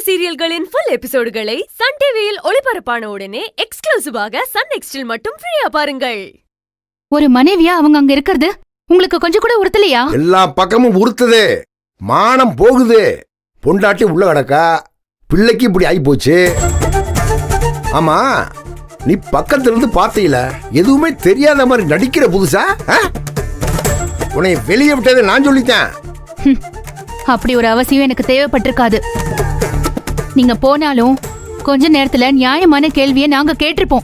சீரியல்களின் full எபிசோடுகளை Sun டிவியில் ஒளிபரப்பான உடனே எக்ஸ்க்ளூசிவாக சன் நெக்ஸ்டில் மட்டும் ஃப்ரீயா பாருங்கள். ஒரு மனைவியா அவங்க அங்க இருக்கிறது உங்களுக்கு கொஞ்சம் கூட உறுத்தலையா? எல்லா பக்கமும் உறுத்துது, மானம் போகுது. பொண்டாட்டி உள்ள கிடக்கா, பிள்ளைக்கு இப்படி ஆகி போச்சு. ஆமா, நீ பக்கத்துல இருந்து பார்த்தீல, எதுவுமே தெரியாத மாதிரி நடிக்கிற புதுசா? உன்னை வெளியே விட்டதை நான் சொல்லிட்டேன். அப்படி ஒரு அவசியம் எனக்கு தேவைப்பட்டிருக்காது. நீங்க போனாலும் கொஞ்ச நேரத்துல நியாயமான கேள்வியை நாங்க கேட்டிருப்போம்.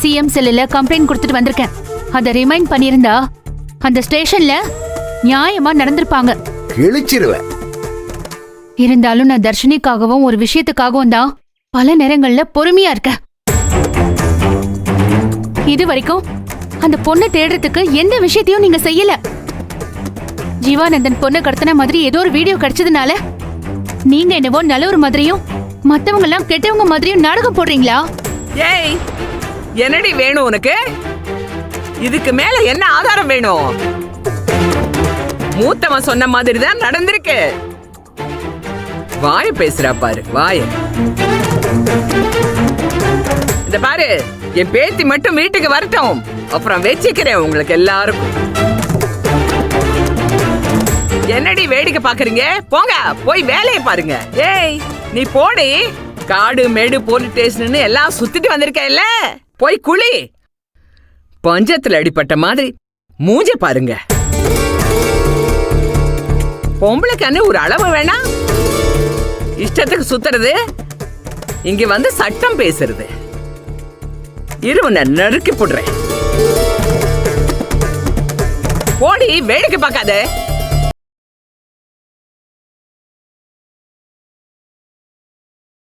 சிஎம் செல்லுல கம்ப்ளைண்ட் கொடுத்துட்டு வந்திருக்கேன். அதை ரிமைண்ட் பண்ணிருந்தா அந்த ஸ்டேஷன்ல நியாயமா நடந்திருப்பாங்க. கிழிச்சிருவேன். இருந்தாலும் நான் தர்ஷினிக்காகவும் ஒரு விஷயத்துக்காகவும் தான் பல நேரங்கள்ல பொறுமையா இருக்கேன். இது வரைக்கும் அந்த பொண்ணை தேடுறதுக்கு எந்த விஷயத்தையும் நீங்க செய்யல. ஜீவானந்தன் பொண்ணை கடத்தின மாதிரி ஏதோ ஒரு வீடியோ கிடைச்சதுனால நீங்க என்னவோ நல்லவர் மாதிரியும் மத்தவங்க எல்லாம் கெட்டவங்க மாதிரியும் நாடகம் போடுறீங்களா? ஏய், என்னடி வேணும் உனக்கு? இதுக்கு மேல என்ன ஆதாரம் வேணும்? மூத்தவன் சொன்ன மாதிரி தான் நடந்திருக்கு. வாய பேசுறா பாரு, வாய. இந்த பாரு, என் பேத்தி மட்டும் வீட்டுக்கு வரட்டும், அப்புறம் வச்சுக்கிறேன் உங்களுக்கு எல்லாருக்கும். என்னடி வேடிக்கை பாக்குறீங்க? போங்க, போய் வேலையை பாருங்க. ஏய், நீ போடி. காடு மேடு போலீஸ் ஸ்டேஷன் எல்லாம் சுத்திட்டு வந்திருக்க இல்ல, போய் குளி. பஞ்சத்துல அடிப்பட்ட மாதிரி மூஞ்ச பாருங்க. பொம்பளைக்கான ஒரு அளவு வேணா? இஷ்டத்துக்கு சுத்துறது, இங்க வந்து சட்டம் பேசுறது. இருவனை நறுக்கி போடுறேன். போடி, வேடிக்கை பார்க்காத.